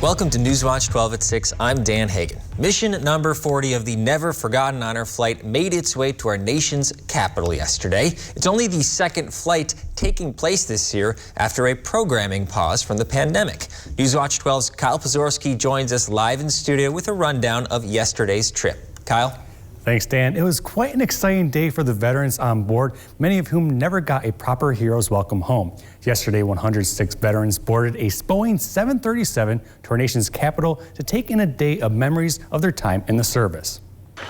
Welcome to Newswatch 12 at 6. I'm Dan Hagan. Mission number 40 of the Never Forgotten Honor Flight made its way to our nation's capital yesterday. It's only the second flight taking place this year after a programming pause from the pandemic. Newswatch 12's Kyle Pazorski joins us live in studio with a rundown of yesterday's trip. Kyle? Thanks, Dan. It was quite an exciting day for the veterans on board, many of whom never got a proper hero's welcome home. Yesterday, 106 veterans boarded a Boeing 737 to our nation's capital to take in a day of memories of their time in the service. Getting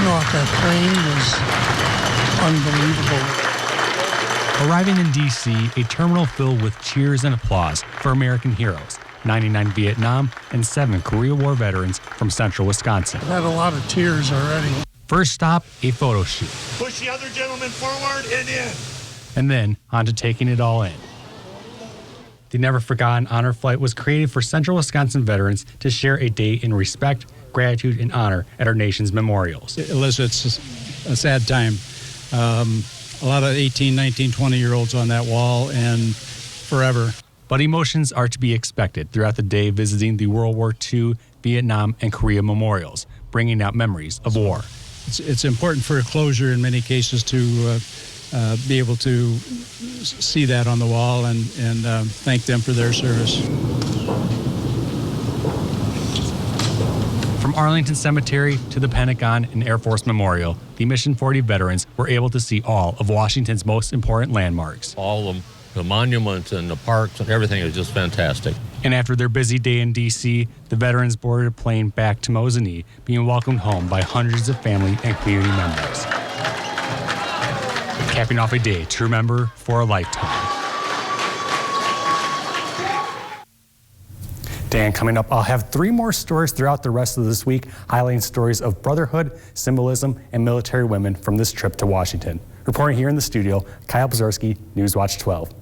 off that plane was unbelievable. Arriving in D.C., a terminal filled with cheers and applause for American heroes. 99 Vietnam and 7 Korea War veterans from central Wisconsin. I've had a lot of tears already. First stop, a photo shoot. Push the other gentleman forward and in. And then on to taking it all in. The Never Forgotten Honor Flight was created for central Wisconsin veterans to share a day in respect, gratitude, and honor at our nation's memorials. Alyssa, it's a sad time. A lot of 18, 19, 20-year-olds on that wall and forever. But emotions are to be expected throughout the day, visiting the World War II, Vietnam, and Korea memorials, bringing out memories of war. It's important for closure in many cases to be able to see that on the wall and thank them for their service. From Arlington Cemetery to the Pentagon and Air Force Memorial, the Mission 40 veterans were able to see all of Washington's most important landmarks. All of them. The monuments and the parks and everything is just fantastic. And after their busy day in D.C., the veterans boarded a plane back to Mosinee, being welcomed home by hundreds of family and community members. Capping off a day to remember for a lifetime. Dan, coming up, I'll have 3 more stories throughout the rest of this week, highlighting stories of brotherhood, symbolism, and military women from this trip to Washington. Reporting here in the studio, Kyle Pazorski, Newswatch 12.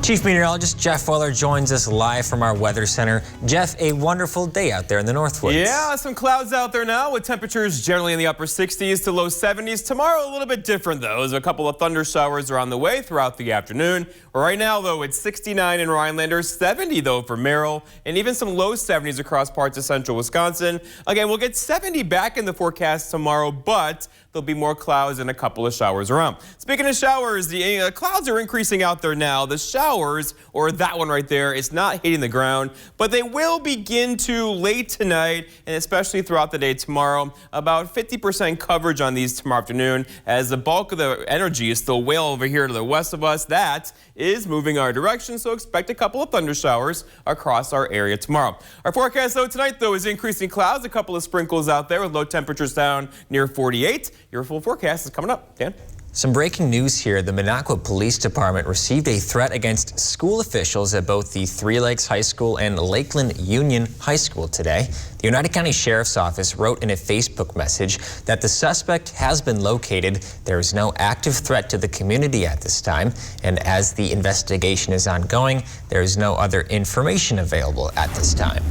Chief Meteorologist Jeff Weller joins us live from our Weather Center. Jeff, a wonderful day out there in the Northwoods. Yeah, some clouds out there now with temperatures generally in the upper 60s to low 70s. Tomorrow a little bit different though, as a couple of thunder showers are on the way throughout the afternoon. Right now though, it's 69 in Rhinelander, 70 though for Merrill, and even some low 70s across parts of central Wisconsin. Again, we'll get 70 back in the forecast tomorrow, but there'll be more clouds and a couple of showers around. Speaking of showers, the clouds are increasing out there now. The showers, or that one right there, it's not hitting the ground, but they will begin to late tonight and especially throughout the day tomorrow. About 50% coverage on these tomorrow afternoon, as the bulk of the energy is still way over here to the west of us. That is moving our direction, so expect a couple of thunder showers across our area tomorrow. Our forecast though tonight though is increasing clouds, a couple of sprinkles out there with low temperatures down near 48. Your full forecast is coming up. Dan? Some breaking news here. The Minocqua Police Department received a threat against school officials at both the Three Lakes High School and Lakeland Union High School today. The United County Sheriff's Office wrote in a Facebook message that the suspect has been located. There is no active threat to the community at this time, and as the investigation is ongoing, there is no other information available at this time.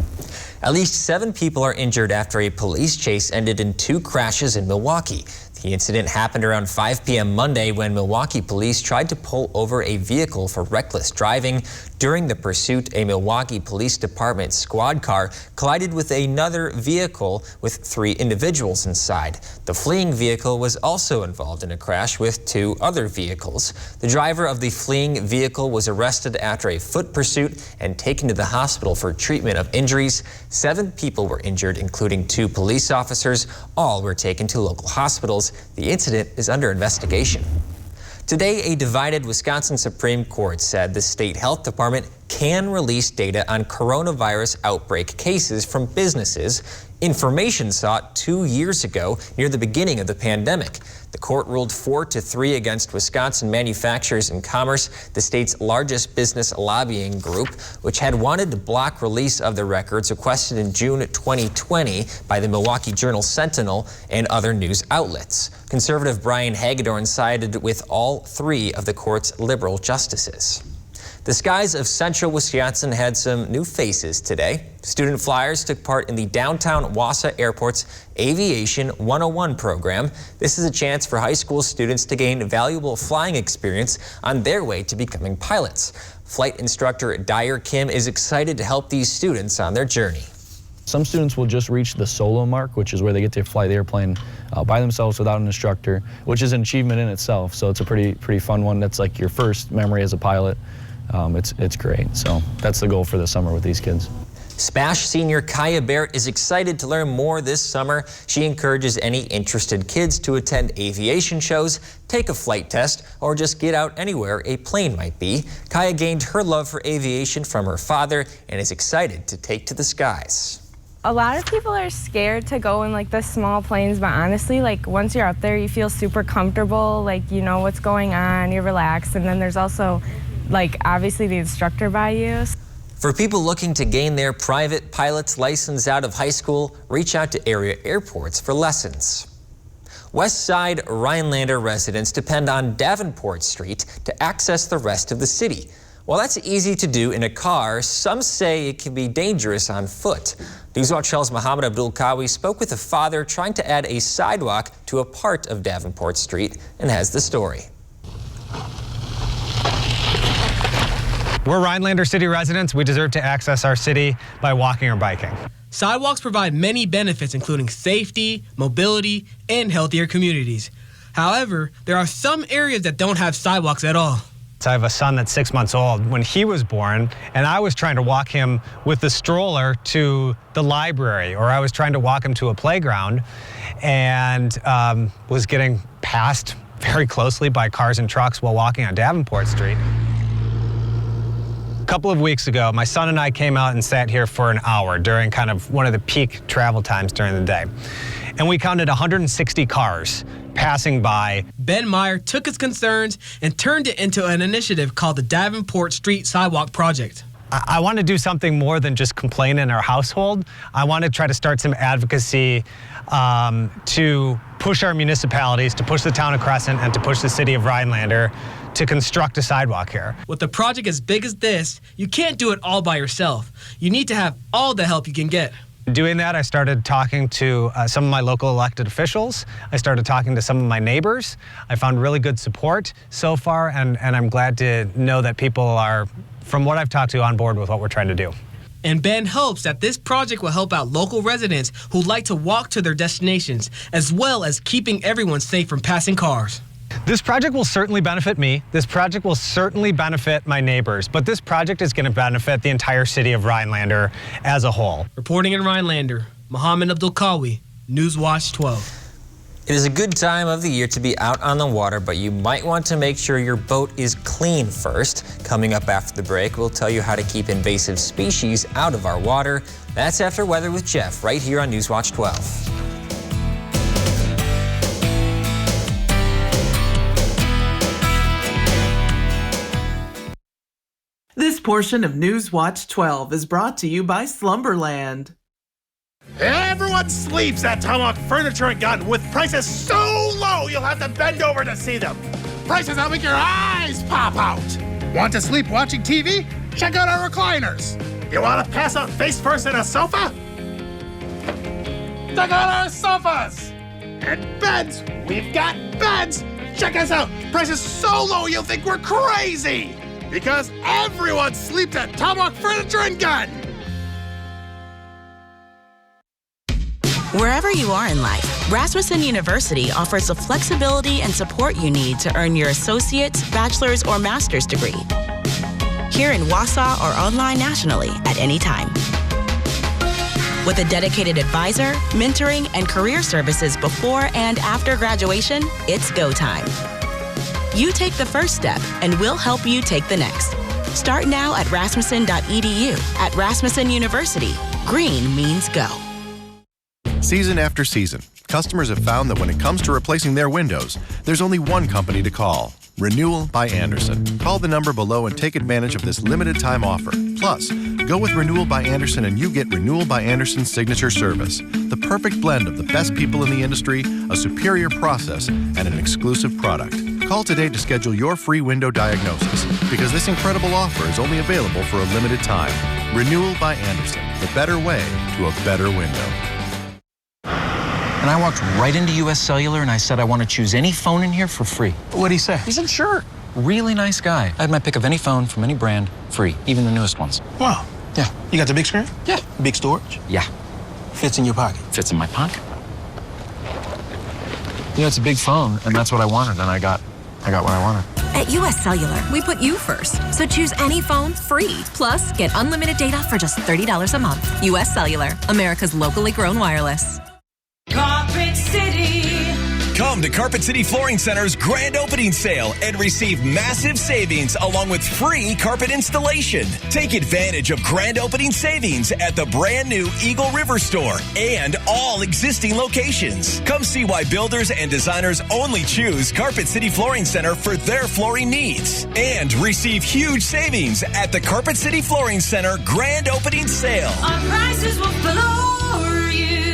At least 7 people are injured after a police chase ended in 2 crashes in Milwaukee. The incident happened around 5 p.m. Monday when Milwaukee police tried to pull over a vehicle for reckless driving. During the pursuit, a Milwaukee Police Department squad car collided with another vehicle with 3 individuals inside. The fleeing vehicle was also involved in a crash with 2 other vehicles. The driver of the fleeing vehicle was arrested after a foot pursuit and taken to the hospital for treatment of injuries. 7 people were injured, including 2 police officers. All were taken to local hospitals. The incident is under investigation. Today, a divided Wisconsin Supreme Court said the state health department can release data on coronavirus outbreak cases from businesses, information sought 2 years ago near the beginning of the pandemic. The court ruled 4-3 against Wisconsin Manufacturers and Commerce, the state's largest business lobbying group, which had wanted to block release of the records requested in June 2020 by the Milwaukee Journal-Sentinel and other news outlets. Conservative Brian Hagedorn sided with all 3 of the court's liberal justices. The skies of central Wisconsin had some new faces today. Student flyers took part in the downtown Wausau Airport's Aviation 101 program. This is a chance for high school students to gain valuable flying experience on their way to becoming pilots. Flight instructor Dyer Kim is excited to help these students on their journey. Some students will just reach the solo mark, which is where they get to fly the airplane by themselves without an instructor, which is an achievement in itself. So it's a pretty fun one. That's like your first memory as a pilot. It's great. So that's the goal for the summer with these kids. SPASH senior Kaya Barrett is excited to learn more this summer. She encourages any interested kids to attend aviation shows, take a flight test, or just get out anywhere a plane might be. Kaya gained her love for aviation from her father and is excited to take to the skies. A lot of people are scared to go in like the small planes, but honestly, like once you're up there, you feel super comfortable, like you know what's going on, you're relaxed, and then there's also like obviously the instructor by you. For people looking to gain their private pilot's license out of high school, reach out to area airports for lessons. West Side Rhinelander residents depend on Davenport Street to access the rest of the city. While that's easy to do in a car, some say it can be dangerous on foot. Newswatch 12's Mohammed Abdul Kawi spoke with a father trying to add a sidewalk to a part of Davenport Street and has the story. We're Rhinelander City residents. We deserve to access our city by walking or biking. Sidewalks provide many benefits, including safety, mobility, and healthier communities. However, there are some areas that don't have sidewalks at all. I have a son that's 6 months old. When he was born, and I was trying to walk him with the stroller to the library, or I was trying to walk him to a playground, and was getting passed very closely by cars and trucks while walking on Davenport Street. A couple of weeks ago, my son and I came out and sat here for an hour during kind of one of the peak travel times during the day. And we counted 160 cars passing by. Ben Meyer took his concerns and turned it into an initiative called the Davenport Street Sidewalk Project. I want to do something more than just complain in our household. I want to try to start some advocacy to push our municipalities, to push the town of Crescent, and to push the city of Rhinelander to construct a sidewalk here. With a project as big as this, you can't do it all by yourself. You need to have all the help you can get. Doing that, I started talking to some of my local elected officials. I started talking to some of my neighbors. I found really good support so far, and I'm glad to know that people are, from what I've talked to, on board with what we're trying to do. And Ben hopes that this project will help out local residents who like to walk to their destinations, as well as keeping everyone safe from passing cars. This project will certainly benefit me. This project will certainly benefit my neighbors, but this project is going to benefit the entire city of Rhinelander as a whole. Reporting in Rhinelander, Mohammed Abdul Kawi, Newswatch 12. It is a good time of the year to be out on the water, but you might want to make sure your boat is clean first. Coming up after the break, we'll tell you how to keep invasive species out of our water. That's After Weather with Jeff, right here on Newswatch 12. This portion of Newswatch 12 is brought to you by Slumberland. Everyone sleeps at Tomahawk Furniture and Gun with prices so low you'll have to bend over to see them. Prices that'll make your eyes pop out. Want to sleep watching TV? Check out our recliners. You want to pass out face first in a sofa? Check out our sofas. And beds. We've got beds. Check us out. Prices so low you'll think we're crazy. Because everyone sleeps at Tomahawk Furniture and Gun. Wherever you are in life, Rasmussen University offers the flexibility and support you need to earn your associate's, bachelor's, or master's degree. Here in Wausau or online nationally at any time. With a dedicated advisor, mentoring, and career services before and after graduation, it's go time. You take the first step, and we'll help you take the next. Start now at rasmussen.edu. At Rasmussen University, green means go. Season after season, customers have found that when it comes to replacing their windows, there's only one company to call. Renewal by Andersen. Call the number below and take advantage of this limited time offer. Plus, go with Renewal by Andersen and you get Renewal by Andersen's signature service. The perfect blend of the best people in the industry, a superior process, and an exclusive product. Call today to schedule your free window diagnosis because this incredible offer is only available for a limited time. Renewal by Andersen, the better way to a better window. And I walked right into U.S. Cellular and I said I want to choose any phone in here for free. What'd he say? He said, sure. Really nice guy. I had my pick of any phone from any brand, free, even the newest ones. Wow. Yeah. You got the big screen? Yeah. Big storage? Yeah. Fits in your pocket? Fits in my pocket. You know, it's a big phone, and that's what I wanted, and I got what I wanted. At US Cellular, we put you first. So choose any phone free. Plus, get unlimited data for just $30 a month. US Cellular, America's locally grown wireless. Carpet City. Come to Carpet City Flooring Center's grand opening sale and receive massive savings along with free carpet installation. Take advantage of grand opening savings at the brand new Eagle River store and all existing locations. Come see why builders and designers only choose Carpet City Flooring Center for their flooring needs. And receive huge savings at the Carpet City Flooring Center grand opening sale. Our prices will floor you.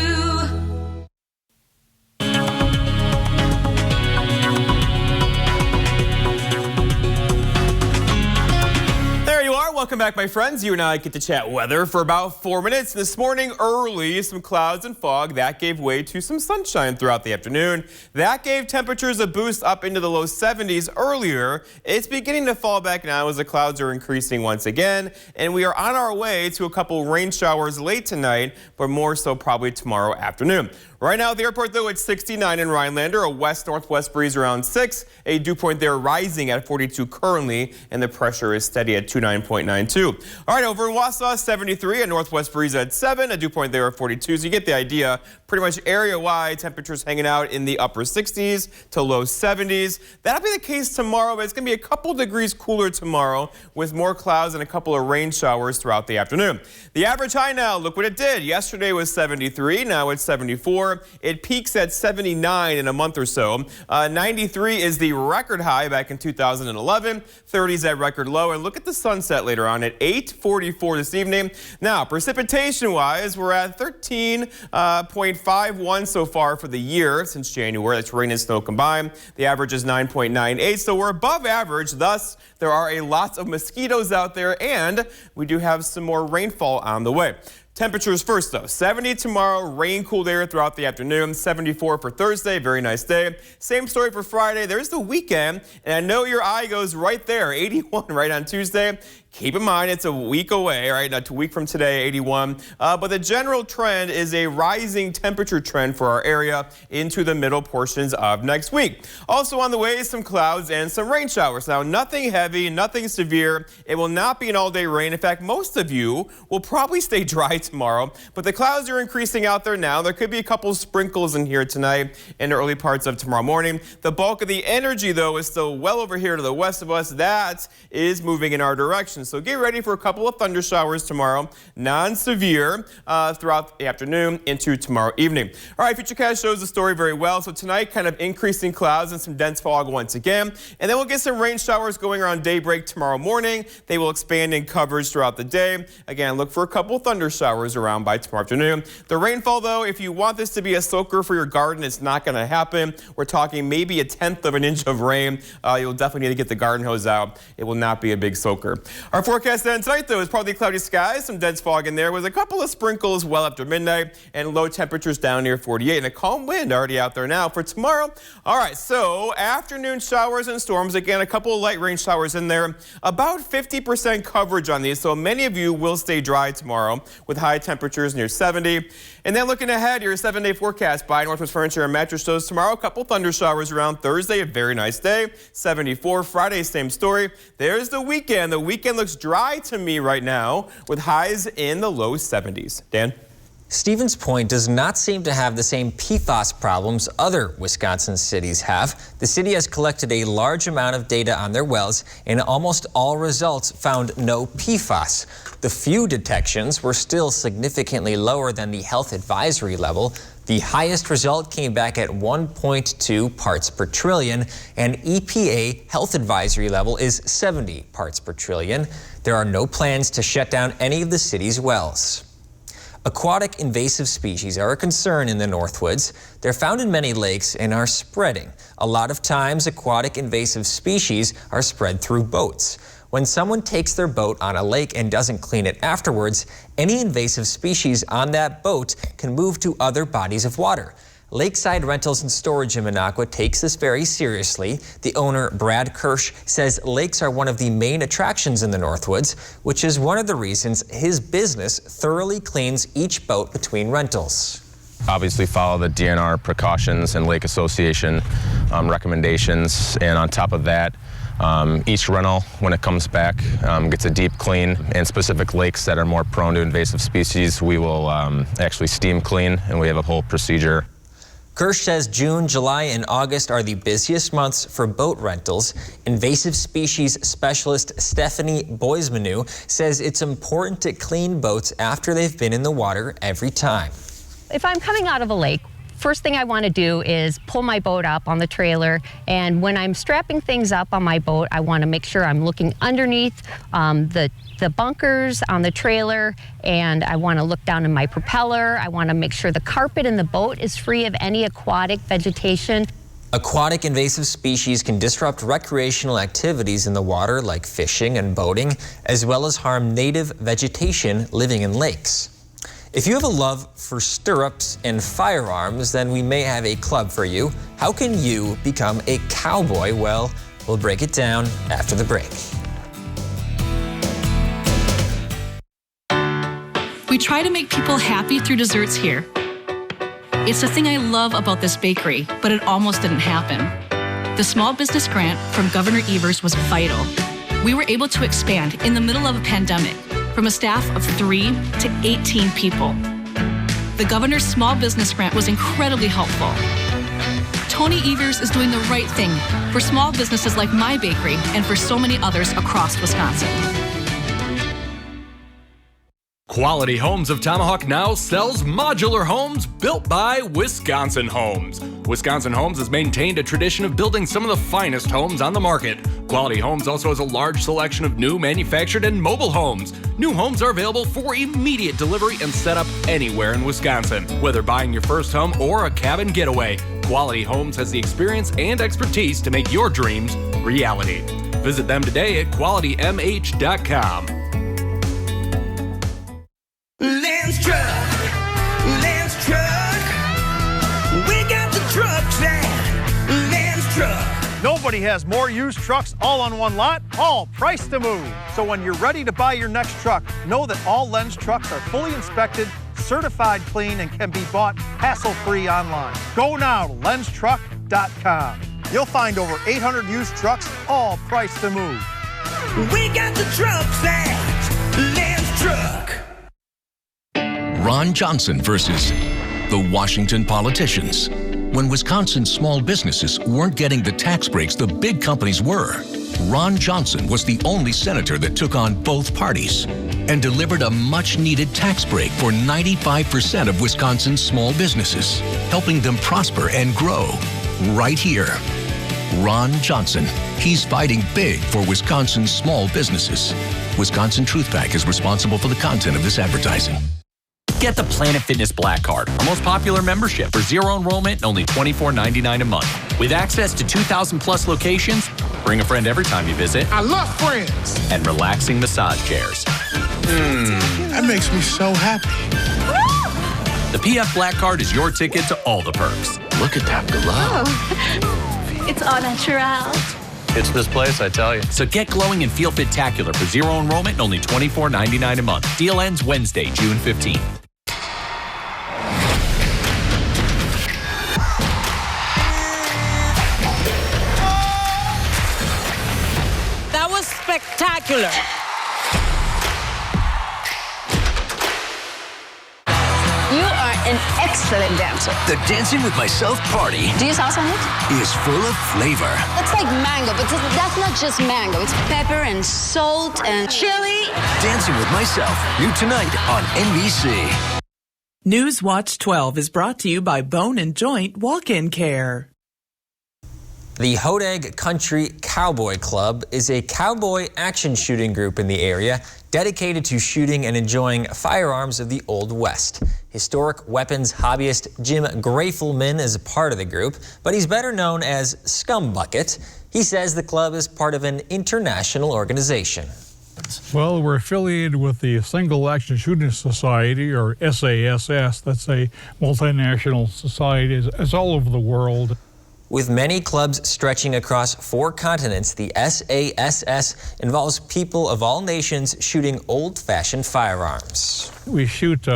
Welcome back, my friends. You and I get to chat weather for about 4 minutes. This morning, early, some clouds and fog. That gave way to some sunshine throughout the afternoon. That gave temperatures a boost up into the low 70s earlier. It's beginning to fall back now as the clouds are increasing once again. And we are on our way to a couple rain showers late tonight, but more so probably tomorrow afternoon. Right now at the airport, though, it's 69 in Rhinelander, a west-northwest breeze around 6, a dew point there rising at 42 currently, and the pressure is steady at 29.92. All right, over in Wausau, 73, a northwest breeze at 7, a dew point there at 42, so you get the idea. Pretty much area-wide, temperatures hanging out in the upper 60s to low 70s. That'll be the case tomorrow, but it's going to be a couple degrees cooler tomorrow with more clouds and a couple of rain showers throughout the afternoon. The average high now, look what it did. Yesterday was 73, now it's 74. It peaks at 79 in a month or so. 93 is the record high back in 2011. 30 is that record low. And look at the sunset later on at 8:44 this evening. Now, precipitation-wise, we're at 13.51 so far for the year since January. That's rain and snow combined. The average is 9.98, so we're above average. Thus, there are a lot of mosquitoes out there, and we do have some more rainfall on the way. Temperatures first, though. 70 tomorrow, rain, cool air throughout the afternoon. 74 for Thursday, very nice day. Same story for Friday. There's the weekend, and I know your eye goes right there. 81 right on Tuesday. Keep in mind, it's a week away, right? Not a week from today, 81. But the general trend is a rising temperature trend for our area into the middle portions of next week. Also on the way, some clouds and some rain showers. Now, nothing heavy, nothing severe. It will not be an all-day rain. In fact, most of you will probably stay dry tomorrow. But the clouds are increasing out there now. There could be a couple sprinkles in here tonight and the early parts of tomorrow morning. The bulk of the energy, though, is still well over here to the west of us. That is moving in our direction. So get ready for a couple of thunder showers tomorrow, non-severe throughout the afternoon into tomorrow evening. All right, Futurecast shows the story very well. So tonight, kind of increasing clouds and some dense fog once again. And then we'll get some rain showers going around daybreak tomorrow morning. They will expand in coverage throughout the day. Again, look for a couple of thunder showers around by tomorrow afternoon. The rainfall, though, if you want this to be a soaker for your garden, it's not going to happen. We're talking maybe 1/10 of an inch of rain. You'll definitely need to get the garden hose out. It will not be a big soaker. Our forecast then tonight, though, is partly cloudy skies, some dense fog in there with a couple of sprinkles well after midnight and low temperatures down near 48 and a calm wind already out there now for tomorrow. All right, so afternoon showers and storms. Again, a couple of light rain showers in there. About 50% coverage on these, so many of you will stay dry tomorrow with high temperatures near 70. And then looking ahead, your 7-day forecast by Northwest Furniture and Mattress Stores tomorrow. A couple thunder showers around Thursday, a very nice day. 74. Friday, same story. There's the weekend. The weekend looks dry to me right now with highs in the low 70s. Dan? Stevens Point does not seem to have the same PFAS problems other Wisconsin cities have. The city has collected a large amount of data on their wells, and almost all results found no PFAS. The few detections were still significantly lower than the health advisory level. The highest result came back at 1.2 parts per trillion, and EPA health advisory level is 70 parts per trillion. There are no plans to shut down any of the city's wells. Aquatic invasive species are a concern in the Northwoods. They're found in many lakes and are spreading. A lot of times, aquatic invasive species are spread through boats. When someone takes their boat on a lake and doesn't clean it afterwards, any invasive species on that boat can move to other bodies of water. Lakeside Rentals and Storage in Minocqua takes this very seriously. The owner, Brad Kirsch, says lakes are one of the main attractions in the Northwoods, which is one of the reasons his business thoroughly cleans each boat between rentals. Obviously follow the DNR precautions and Lake Association recommendations, and on top of that, each rental, when it comes back, gets a deep clean. And specific lakes that are more prone to invasive species, we will actually steam clean, and we have a whole procedure. Kirsch says June, July, and August are the busiest months for boat rentals. Invasive species specialist Stephanie Boismanu says it's important to clean boats after they've been in the water every time. If I'm coming out of a lake, first thing I want to do is pull my boat up on the trailer, and when I'm strapping things up on my boat, I want to make sure I'm looking underneath the bunkers on the trailer, and I want to look down in my propeller. I want to make sure the carpet in the boat is free of any aquatic vegetation. Aquatic invasive species can disrupt recreational activities in the water like fishing and boating, as well as harm native vegetation living in lakes. If you have a love for stirrups and firearms, then we may have a club for you. How can you become a cowboy? Well, we'll break it down after the break. We try to make people happy through desserts here. It's the thing I love about this bakery, but it almost didn't happen. The small business grant from Governor Evers was vital. We were able to expand in the middle of a pandemic, from a staff of 3 to 18 people. The governor's small business grant was incredibly helpful. Tony Evers is doing the right thing for small businesses like my bakery and for so many others across Wisconsin. Quality Homes of Tomahawk now sells modular homes built by Wisconsin Homes. Wisconsin Homes has maintained a tradition of building some of the finest homes on the market. Quality Homes also has a large selection of new manufactured and mobile homes. New homes are available for immediate delivery and set up anywhere in Wisconsin. Whether buying your first home or a cabin getaway, Quality Homes has the experience and expertise to make your dreams reality. Visit them today at qualitymh.com. Lance Truck, we got the trucks at Lance Truck. Nobody has more used trucks all on one lot, all priced to move. So when you're ready to buy your next truck, know that all Lens trucks are fully inspected, certified clean, and can be bought hassle-free online. Go now to lenstruck.com. You'll find over 800 used trucks, all priced to move. We got the trucks at Lance Truck. Ron Johnson versus the Washington politicians. When Wisconsin's small businesses weren't getting the tax breaks the big companies were, Ron Johnson was the only senator that took on both parties and delivered a much-needed tax break for 95% of Wisconsin's small businesses, helping them prosper and grow right here. Ron Johnson. He's fighting big for Wisconsin's small businesses. Wisconsin Truth Pack is responsible for the content of this advertising. Get the Planet Fitness Black Card, our most popular membership for zero enrollment and only $24.99 a month. With access to 2,000 plus locations, bring a friend every time you visit. I love friends. And relaxing massage chairs. That makes me so happy. The PF Black Card is your ticket to all the perks. Look at that glow. Oh, it's all natural. It's this place, I tell you. So get glowing and feel fit-tacular for zero enrollment and only $24.99 a month. Deal ends Wednesday, June 15th. That was spectacular. You are an excellent dancer. The Dancing with Myself party Do you salsa it? is full of flavor. It's like mango, but that's not just mango. It's pepper and salt and chili. Dancing with Myself, new tonight on NBC. News Watch 12 is brought to you by Bone and Joint Walk-In Care. The Hodag Country Cowboy Club is a cowboy action shooting group in the area dedicated to shooting and enjoying firearms of the Old West. Historic weapons hobbyist Jim Grafelman is a part of the group, but he's better known as Scumbucket. He says the club is part of an international organization. Well, we're affiliated with the Single Action Shooting Society, or SASS. That's a multinational society. It's all over the world. With many clubs stretching across 4 continents, the SASS involves people of all nations shooting old-fashioned firearms. We shoot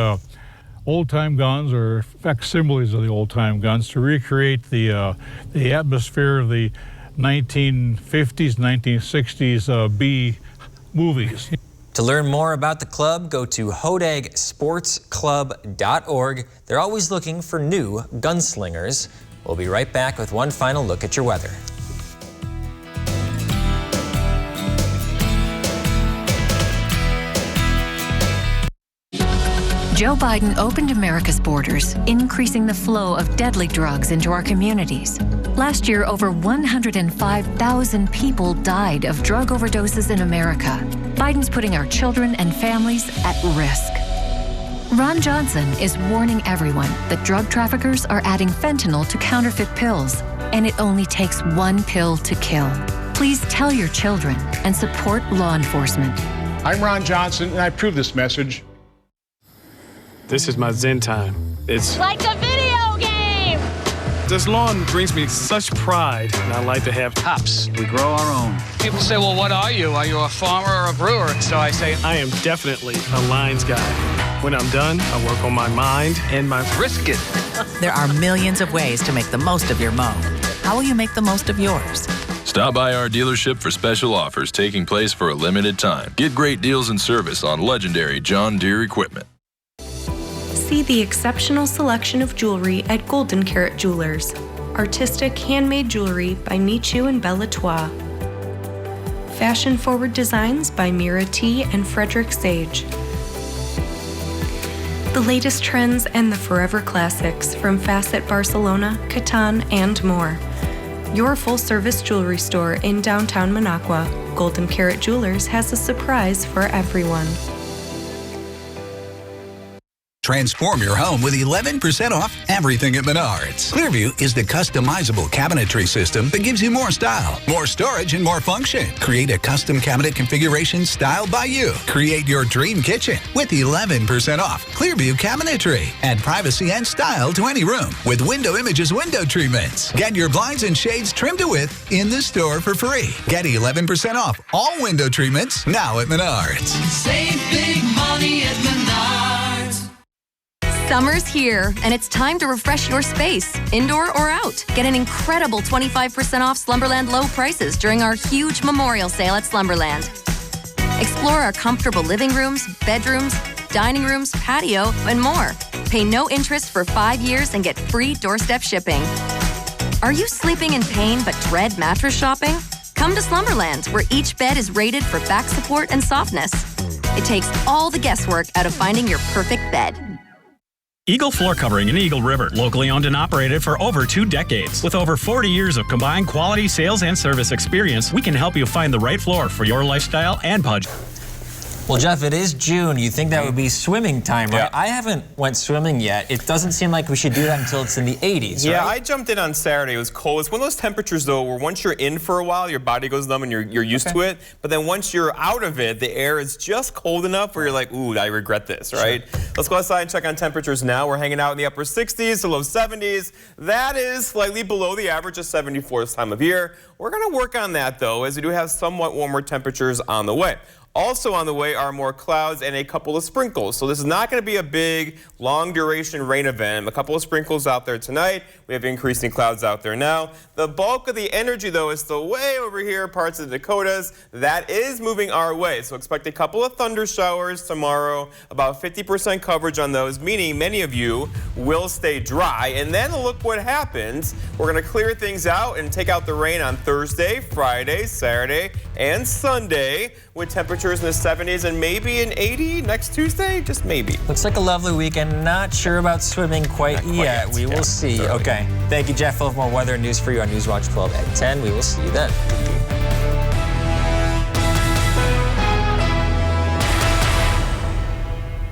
old-time guns, or facsimiles of the old-time guns, to recreate the atmosphere of the 1950s, 1960s B movies. To learn more about the club, go to hodagsportsclub.org. They're always looking for new gunslingers. We'll be right back with one final look at your weather. Joe Biden opened America's borders, increasing the flow of deadly drugs into our communities. Last year, over 105,000 people died of drug overdoses in America. Biden's putting our children and families at risk. Ron Johnson is warning everyone that drug traffickers are adding fentanyl to counterfeit pills, and it only takes one pill to kill. Please tell your children and support law enforcement. I'm Ron Johnson, and I approve this message. This is my zen time. It's like a video game! This lawn brings me such pride, and I like to have hops. We grow our own. People say, well, what are you? Are you a farmer or a brewer? So I say, I am definitely a lines guy. When I'm done, I work on my mind and my brisket. There are millions of ways to make the most of your mow. How will you make the most of yours? Stop by our dealership for special offers taking place for a limited time. Get great deals and service on legendary John Deere equipment. See the exceptional selection of jewelry at Golden Carat Jewelers. Artistic handmade jewelry by Michu and Belle Latour. Fashion-forward designs by Mira T. and Frederick Sage. The latest trends and the forever classics from Facet Barcelona, Catan, and more. Your full-service jewelry store in downtown Minocqua, Golden Carat Jewelers has a surprise for everyone. Transform your home with 11% off everything at Menards. Clearview is the customizable cabinetry system that gives you more style, more storage, and more function. Create a custom cabinet configuration styled by you. Create your dream kitchen with 11% off Clearview cabinetry. Add privacy and style to any room with Window Images window treatments. Get your blinds and shades trimmed to width in the store for free. Get 11% off all window treatments now at Menards. Save big money at Menards. Summer's here, and it's time to refresh your space, indoor or out. Get an incredible 25% off Slumberland low prices during our huge memorial sale at Slumberland. Explore our comfortable living rooms, bedrooms, dining rooms, patio, and more. Pay no interest for 5 years and get free doorstep shipping. Are you sleeping in pain but dread mattress shopping? Come to Slumberland, where each bed is rated for back support and softness. It takes all the guesswork out of finding your perfect bed. Eagle Floor Covering in Eagle River, locally owned and operated for over 2 decades. With over 40 years of combined quality sales and service experience, we can help you find the right floor for your lifestyle and budget. Well, Jeff, it is June. You think that would be swimming time, right? Yeah. I haven't went swimming yet. It doesn't seem like we should do that until it's in the 80s, Yeah, right? I jumped in on Saturday. It was cold. It's one of those temperatures, though, where once you're in for a while, your body goes numb and you're used to it. But then once you're out of it, the air is just cold enough where you're like, ooh, I regret this, right? Sure. Let's go outside and check on temperatures now. We're hanging out in the upper 60s to low 70s. That is slightly below the average of 74 this time of year. We're going to work on that, though, as we do have somewhat warmer temperatures on the way. Also on the way are more clouds and a couple of sprinkles. So this is not going to be a big, long-duration rain event. A couple of sprinkles out there tonight. We have increasing clouds out there now. The bulk of the energy, though, is still way over here, parts of the Dakotas. That is moving our way. So expect a couple of thunder showers tomorrow, about 50% coverage on those, meaning many of you will stay dry. And then look what happens. We're going to clear things out and take out the rain on Thursday, Friday, Saturday, and Sunday, with temperatures in the 70s and maybe an 80 next Tuesday, just maybe. Looks like a lovely weekend. Not sure about swimming quite yet. We will see. Okay. Thank you, Jeff. We'll have more weather and news for you on Newswatch 12 at 10. We will see you then.